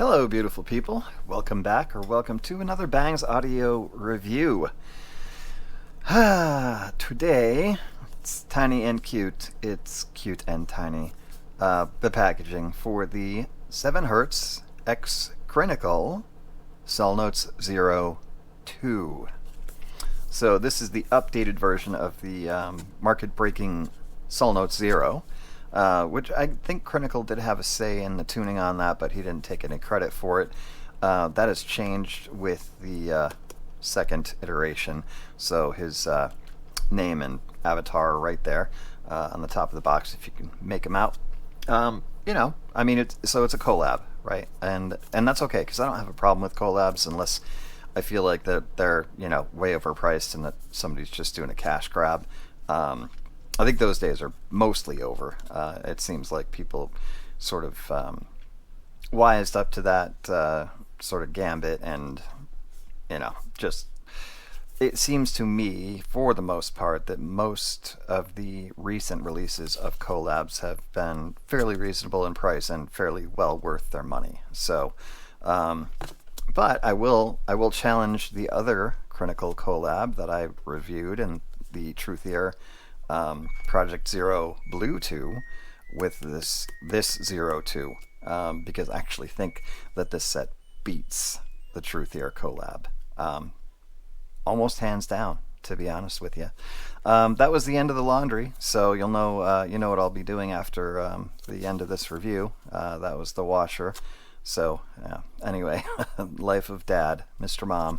Hello, beautiful people. Welcome back, or welcome to another Bangs audio review. Today, it's tiny and cute. It's cute and tiny. The packaging for the 7 Hertz X Crinacle Salnotes 02. So this is the updated version of the market-breaking Salnotes 0. Which I think Crinacle did have a say in the tuning on that, but he didn't take any credit for it. That has changed with the second iteration, so his name and avatar are right there on the top of the box if you can make him out. I mean, it's a collab, right? And that's okay, because I don't have a problem with collabs unless I feel like that they're way overpriced and that somebody's just doing a cash grab. I think those days are mostly over. It seems like people sort of wised up to that sort of gambit, and just it seems to me, for the most part, that most of the recent releases of collabs have been fairly reasonable in price and fairly well worth their money. So, but I will challenge the other Crinacle collab that I reviewed in the Truthier Project Zero Blue 2 with this 02, because I actually think that this set beats the Truthier collab, almost hands down, to be honest with you. That was the end of the laundry, so you'll know what I'll be doing after the end of this review. That was the washer. So anyway, life of dad, Mr. Mom.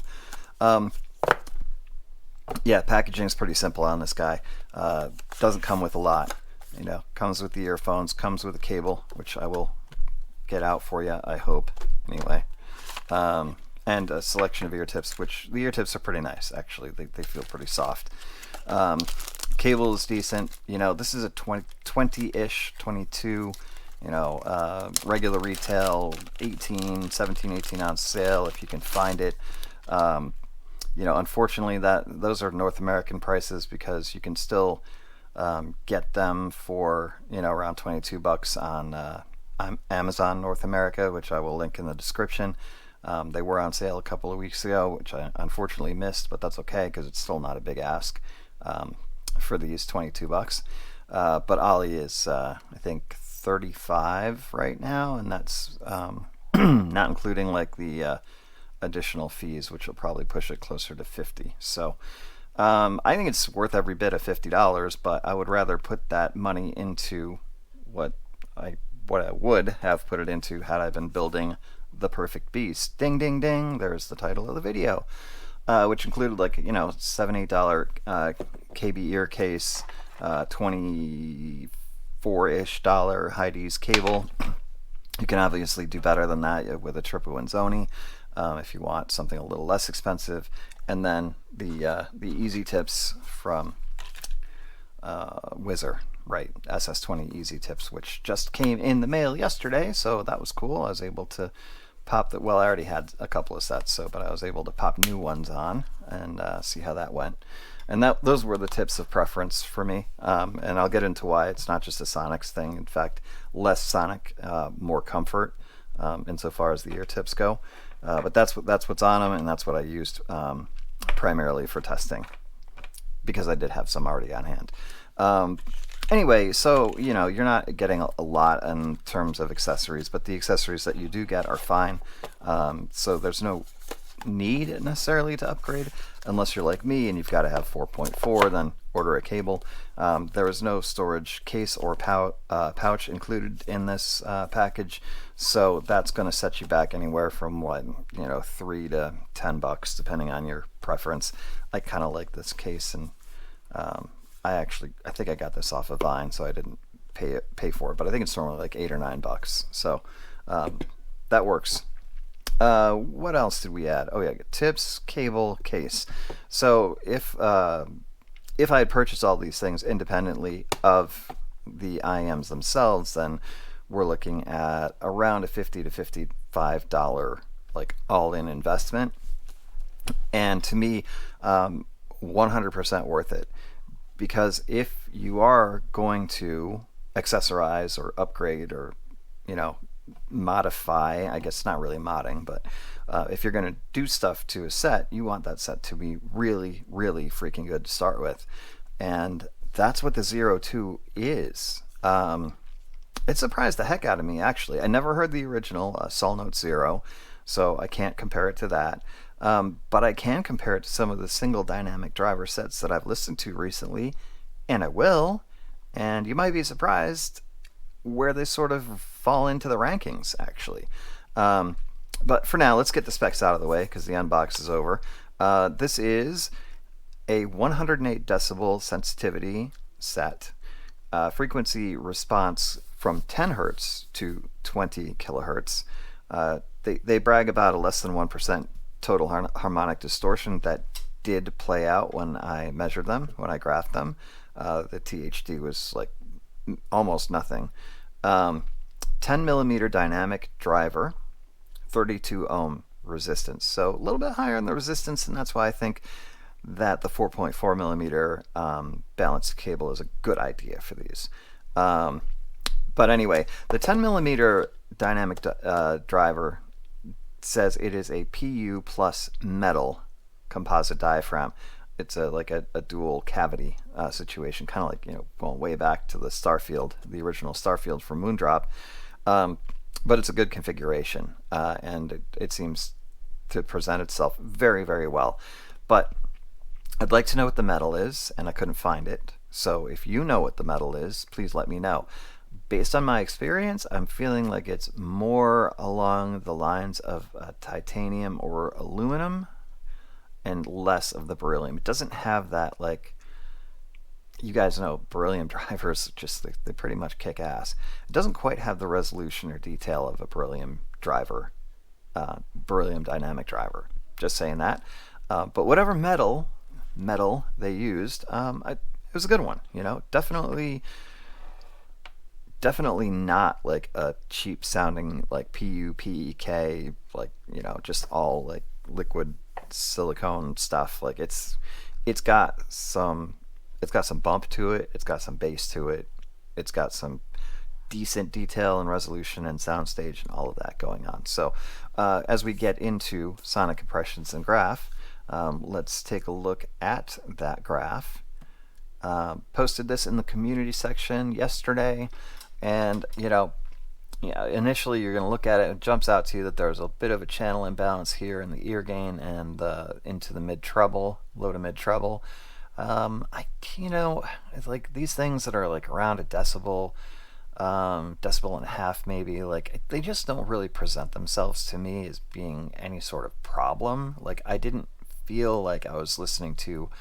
Yeah, packaging is pretty simple on this guy. Doesn't come with a lot. Comes with the earphones, comes with a cable, which I will get out for you, I hope, anyway. And a selection of ear tips, which the ear tips are pretty nice, actually. They feel pretty soft. Cable is decent. This is a 20-ish, 22, regular retail, 17, 18 ounce sale, if you can find it. Unfortunately, those are North American prices, because you can still get them for around $22 on Amazon North America, which I will link in the description. They were on sale a couple of weeks ago, which I unfortunately missed, but that's okay, because it's still not a big ask for these $22. But Ollie is I think 35 right now, and that's not including like the additional fees, which will probably push it closer to 50. So I think it's worth every bit of $50, but I would rather put that money into what I would have put it into had I been building the perfect beast. Ding ding ding, there's the title of the video, which included like $7-8 KB ear case, 24-ish dollar Heidi's cable. You can obviously do better than that with a Triple Zoni, if you want something a little less expensive. And then the Easy Tips from Whizzer, right? SS20 Easy Tips, which just came in the mail yesterday, so that was cool. I was able to pop well, I already had a couple of sets, but I was able to pop new ones on and see how that went. And those were the tips of preference for me, and I'll get into why. It's not just a Sonics thing. In fact, less Sonic, more comfort, insofar as the ear tips go. But that's what's on them, and that's what I used primarily for testing, because I did have some already on hand. Anyway, so you're not getting a lot in terms of accessories, but the accessories that you do get are fine. So there's no need necessarily to upgrade unless you're like me and you've got to have 4.4, then order a cable. There is no storage case or pouch included in this package, so that's going to set you back anywhere from $3 to $10 depending on your preference. I kind of like this case, and I think I got this off of Vine, so I didn't pay for it, but I think it's normally like $8 or $9, so that works. What else did we add? Oh yeah, tips, cable, case. So if I had purchased all these things independently of the IMs themselves, then we're looking at around a $50 to $55 like all-in investment, and to me, 100% worth it. Because if you are going to accessorize or upgrade or modify, I guess not really modding, but if you're going to do stuff to a set, you want that set to be really, really freaking good to start with. And that's what the 02 is. It surprised the heck out of me, actually. I never heard the original Salnotes 0, so I can't compare it to that. But I can compare it to some of the single dynamic driver sets that I've listened to recently, and I will. And you might be surprised where they sort of fall into the rankings, actually. But for now, let's get the specs out of the way because the unbox is over. This is a 108 decibel sensitivity set. Frequency response from 10 hertz to 20 kilohertz. They brag about a less than 1% total harmonic distortion that did play out when I measured them, when I graphed them. The THD was like almost nothing. 10 millimeter dynamic driver, 32 ohm resistance. So a little bit higher in the resistance, and that's why I think that the 4.4 millimeter balanced cable is a good idea for these. But anyway, the 10 millimeter dynamic driver says it is a PU plus metal composite diaphragm. It's like a dual cavity situation, kind of like, going way back to the Starfield, the original Starfield from Moondrop. But it's a good configuration, and it seems to present itself very, very well. But I'd like to know what the metal is, and I couldn't find it. So if you know what the metal is, please let me know. Based on my experience, I'm feeling like it's more along the lines of titanium or aluminum and less of the beryllium. It doesn't have that, like, you guys know beryllium drivers, just they pretty much kick ass. It doesn't quite have the resolution or detail of a beryllium driver, beryllium dynamic driver. Just saying that. But whatever metal they used, it was a good one. Definitely not like a cheap sounding like PUPEK, like, just all like liquid silicone stuff. Like it's got some bump to it, it's got some bass to it, it's got some decent detail and resolution and soundstage and all of that going on. So as we get into sonic impressions and graph, let's take a look at that graph. Posted this in the community section yesterday, and initially you're going to look at it, it jumps out to you that there's a bit of a channel imbalance here in the ear gain and into the mid treble, low to mid treble. It's like these things that are like around a decibel, decibel and a half maybe, like they just don't really present themselves to me as being any sort of problem. Like I didn't feel like I was listening to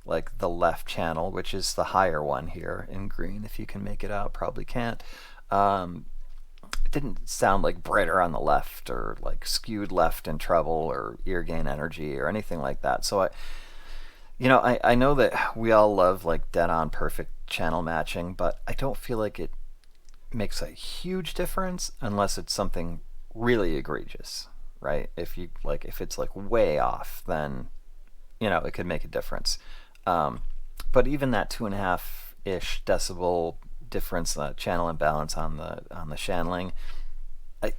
like the left channel, which is the higher one here in green. If you can make it out, probably can't. It didn't sound like brighter on the left or like skewed left in treble or ear gain energy or anything like that. So I know that we all love like dead on perfect channel matching, but I don't feel like it makes a huge difference unless it's something really egregious, right? If it's like way off, then it could make a difference. But even that 2.5-ish decibel difference, channel imbalance on the channeling,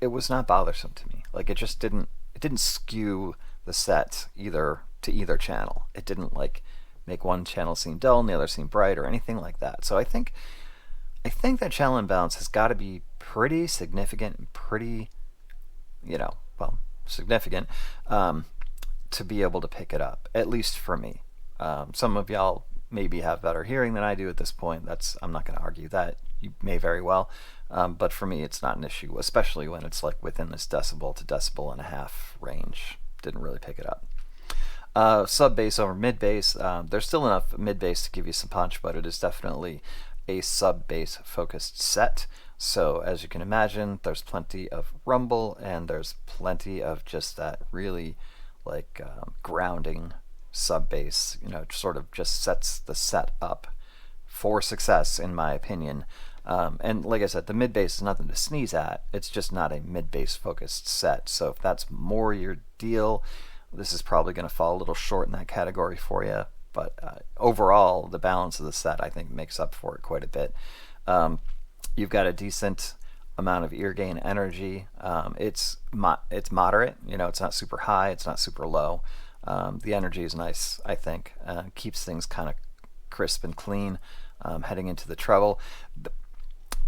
it was not bothersome to me. Like it didn't skew the set to either channel. It didn't like make one channel seem dull and the other seem bright or anything like that. So I think that channel imbalance has got to be pretty significant and pretty, significant to be able to pick it up, at least for me. Some of y'all maybe have better hearing than I do at this point. I'm not going to argue that. You may very well. But for me, it's not an issue, especially when it's like within this decibel to decibel and a half range. Didn't really pick it up. Sub bass over mid bass. There's still enough mid bass to give you some punch, but it is definitely a sub bass focused set. So as you can imagine, there's plenty of rumble and there's plenty of just that really like grounding sub bass, sort of just sets the set up for success, in my opinion. And like I said, the mid bass is nothing to sneeze at. It's just not a mid bass focused set. So if that's more your deal, this is probably going to fall a little short in that category for you. But overall, the balance of the set, I think, makes up for it quite a bit. You've got a decent amount of ear gain energy. It's moderate. It's not super high. It's not super low. The energy is nice, I think. Keeps things kind of crisp and clean heading into the treble.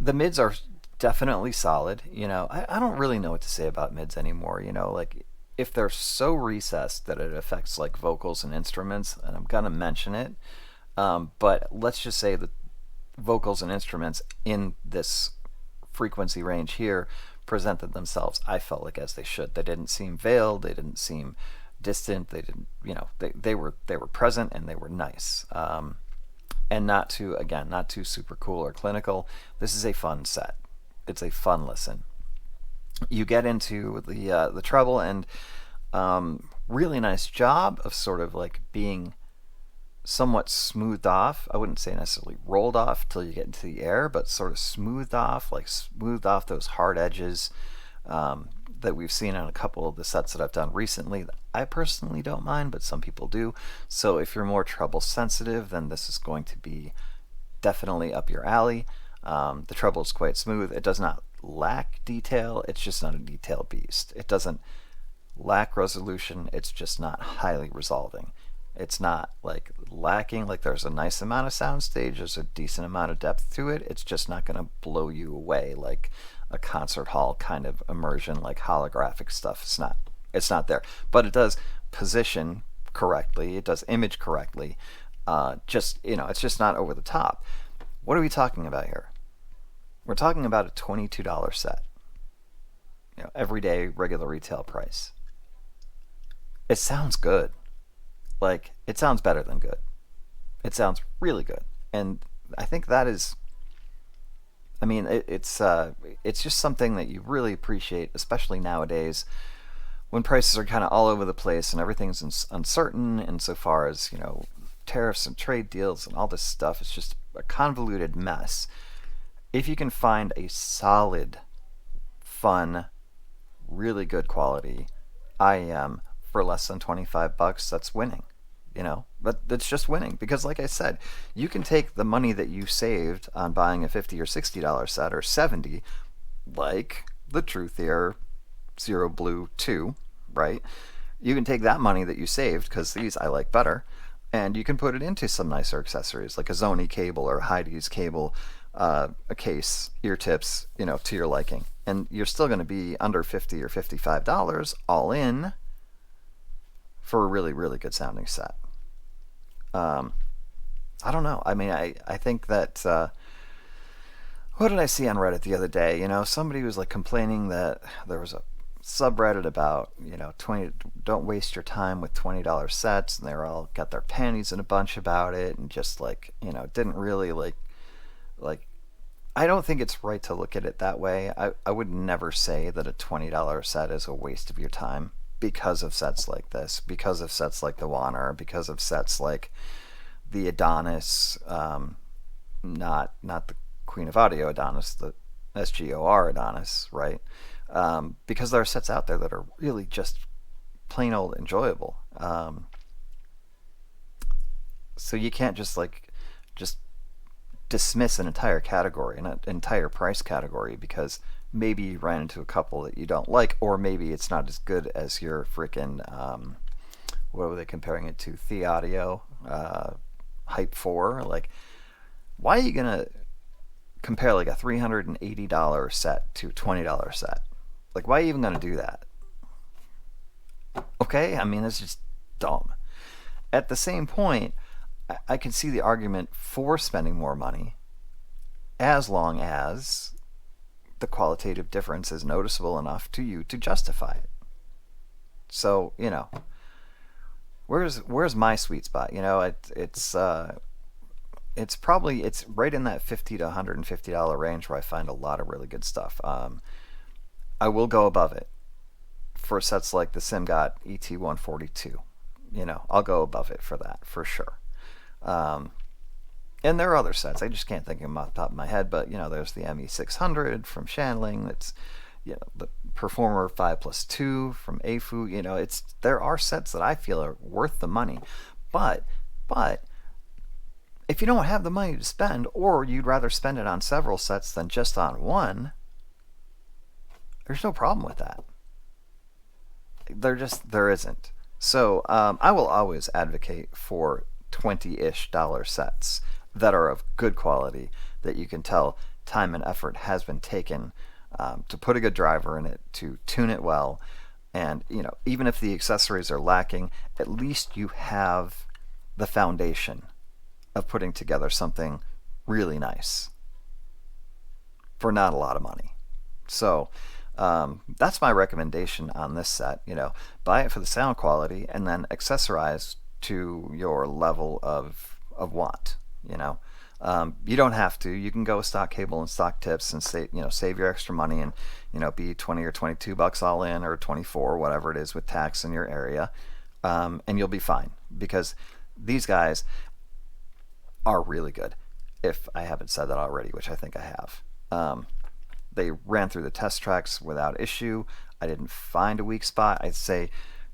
The mids are definitely solid. I don't really know what to say about mids anymore. Like if they're so recessed that it affects like vocals and instruments, and I'm gonna mention it, but let's just say that vocals and instruments in this frequency range here presented themselves, I felt like, as they should. They didn't seem veiled. They didn't seem distant. They didn't, they were present and they were nice. And not too super cool or clinical. This is a fun set. It's a fun listen. You get into the treble, and really nice job of sort of like being somewhat smoothed off. I wouldn't say necessarily rolled off till you get into the air, but sort of smoothed off those hard edges that we've seen on a couple of the sets that I've done recently. I personally don't mind, but some people do. So if you're more treble sensitive, then this is going to be definitely up your alley. The treble is quite smooth. It does not lack detail. It's just not a detail beast. It doesn't lack resolution. It's just not highly resolving. It's not like lacking, like there's a nice amount of soundstage, there's a decent amount of depth to it. It's just not going to blow you away like a concert hall kind of immersion, like holographic stuff. It's not there. But it does position correctly. It does image correctly. It's just not over the top. What are we talking about here? We're talking about a $22 set. Everyday regular retail price. It sounds good. Like, it sounds better than good. It sounds really good. And I think that is, it's just something that you really appreciate, especially nowadays when prices are kind of all over the place and everything's uncertain insofar as, tariffs and trade deals and all this stuff. It's just a convoluted mess. If you can find a solid, fun, really good quality IEM for less than $25, that's winning. But that's just winning, because like I said, you can take the money that you saved on buying a $50 or $60 set, or $70, like the Truth Ear Zero Blue 2, right? You can take that money that you saved, because these I like better, and you can put it into some nicer accessories like a Sony cable or a Heidi's cable, a case, ear tips, to your liking, and you're still going to be under $50 or $55 all in for a really, really good sounding set. I don't know. I think that, what did I see on Reddit the other day? Somebody was like complaining that there was a subreddit about, 20, don't waste your time with $20 sets, and they were all got their panties in a bunch about it, and just like, didn't really like, I don't think it's right to look at it that way. I would never say that a $20 set is a waste of your time, because of sets like this, because of sets like the Warner, because of sets like the Adonis, not the Queen of Audio Adonis, the SGOR Adonis, right? Because there are sets out there that are really just plain old enjoyable. So you can't just dismiss an entire category, an entire price category, because maybe you ran into a couple that you don't like, or maybe it's not as good as your freaking, what were they comparing it to? The Audio, Hype 4. Like, why are you going to compare like a $380 set to a $20 set? Like, why are you even going to do that? Okay, it's just dumb. At the same point, I can see the argument for spending more money, as long as the qualitative difference is noticeable enough to you to justify it. So, where's my sweet spot? It's right in that $50 to $150 range where I find a lot of really good stuff. I will go above it for sets like the SimGot ET142. I'll go above it for that, for sure. And there are other sets. I just can't think of them off the top of my head, but there's the ME600 from Shanling. That's the Performer 5+2 from AFU. There are sets that I feel are worth the money, but if you don't have the money to spend, or you'd rather spend it on several sets than just on one, There's no problem with that. There isn't. So I will always advocate for 20-ish dollar sets that are of good quality, that you can tell time and effort has been taken to put a good driver in it, to tune it well, and even if the accessories are lacking, at least you have the foundation of putting together something really nice for not a lot of money. So that's my recommendation on this set. Buy it for the sound quality and then accessorize to your level of want. You don't have to. You can go with stock cable and stock tips and save your extra money and be 20 or $22 all in, or 24, whatever it is with tax in your area, and you'll be fine, because these guys are really good. If I haven't said that already, which I think I have. They ran through the test tracks without issue. I didn't find a weak spot. I'd say,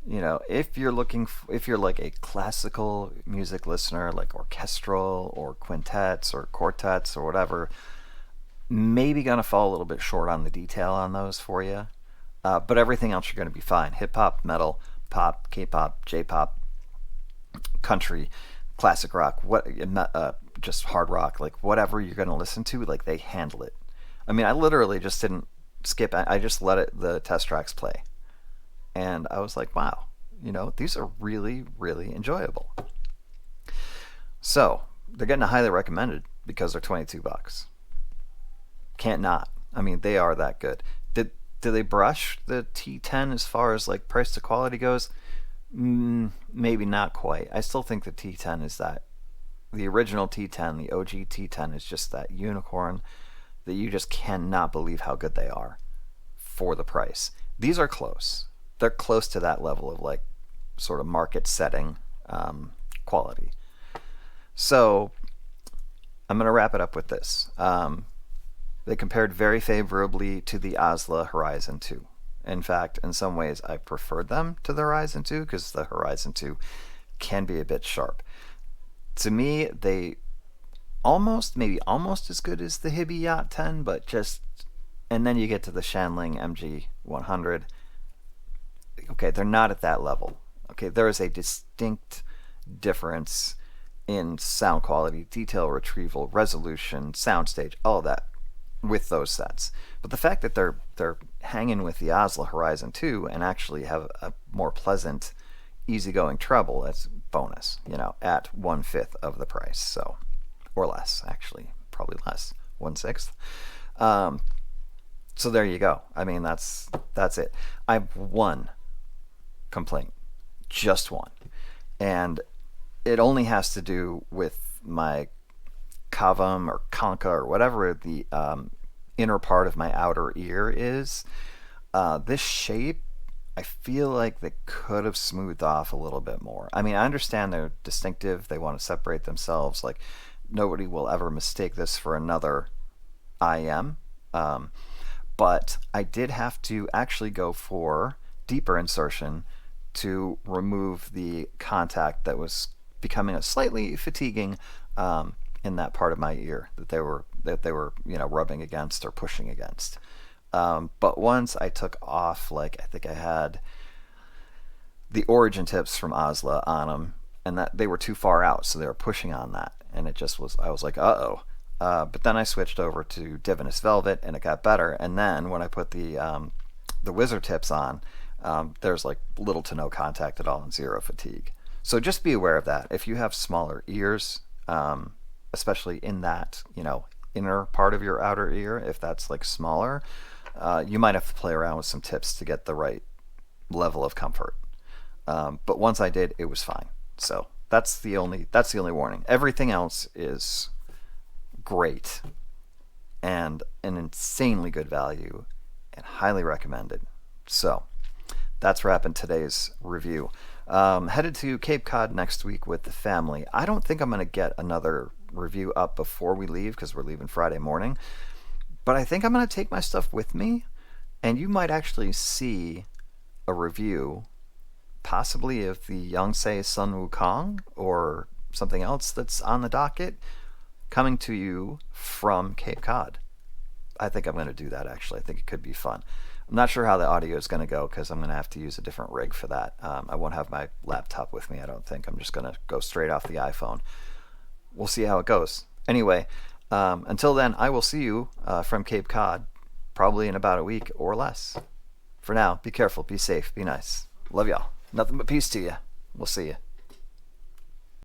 if you're like a classical music listener, like orchestral or quintets or quartets or whatever, maybe gonna fall a little bit short on the detail on those for you. But everything else you're gonna be fine. Hip hop, metal, pop, K-pop, J-pop, country, classic rock, just hard rock, like whatever you're gonna listen to, like they handle it. I mean, I literally just didn't skip. I just let the test tracks play, and I was like, wow, these are really, really enjoyable. So they're getting a highly recommended because they're $22. Can't not. I mean, they are that good. Did they brush the T10 as far as like price to quality goes? Maybe not quite. I still think the T10 is that the original T10, the OG T10 is just that unicorn that you just cannot believe how good they are for the price. These are close. They're close to that level of like sort of market setting quality. So I'm going to wrap it up with this. They compared very favorably to the Osla Horizon 2. In fact, in some ways, I preferred them to the Horizon 2 because the Horizon 2 can be a bit sharp. To me, they maybe almost as good as the Hibby Yacht 10, but and then you get to the Shanling MG 100. Okay, they're not at that level. Okay, there is a distinct difference in sound quality, detail retrieval, resolution, soundstage, all of that with those sets. But the fact that they're hanging with the Osla Horizon 2 and actually have a more pleasant, easygoing treble, that's bonus, at 1/5 of the price. So, or less, actually, probably less, 1/6. So there you go. I mean, that's it. I have one complaint, just one, and it only has to do with my cavum or concha or whatever the inner part of my outer ear is. This shape, I feel like they could have smoothed off a little bit more. I mean, I understand they're distinctive. They want to separate themselves. Like, nobody will ever mistake this for another IM. But I did have to actually go for deeper insertion to remove the contact that was becoming a slightly fatiguing in that part of my ear that they were rubbing against or pushing against. But once I took off, like, I think I had the origin tips from Osla on them, and that they were too far out, so they were pushing on that, and I was like, uh-oh. But then I switched over to Divinous Velvet, and it got better. And then when I put the Wizard tips on, there's like little to no contact at all and zero fatigue. So just be aware of that. If you have smaller ears, especially in that inner part of your outer ear, if that's like smaller, you might have to play around with some tips to get the right level of comfort. But once I did, it was fine. So that's the only warning. Everything else is great and an insanely good value and highly recommended. So that's wrapping today's review. Headed to Cape Cod next week with the family. I don't think I'm going to get another review up before we leave because we're leaving Friday morning, but I think I'm going to take my stuff with me, and you might actually see a review possibly of the Yonsei Sun Wukong or something else that's on the docket coming to you from Cape Cod. I think I'm going to do that, actually. I think it could be fun. I'm not sure how the audio is going to go because I'm going to have to use a different rig for that. I won't have my laptop with me, I don't think. I'm just going to go straight off the iPhone. We'll see how it goes. Anyway, until then, I will see you from Cape Cod probably in about a week or less. For now, be careful, be safe, be nice. Love y'all. Nothing but peace to you. We'll see you.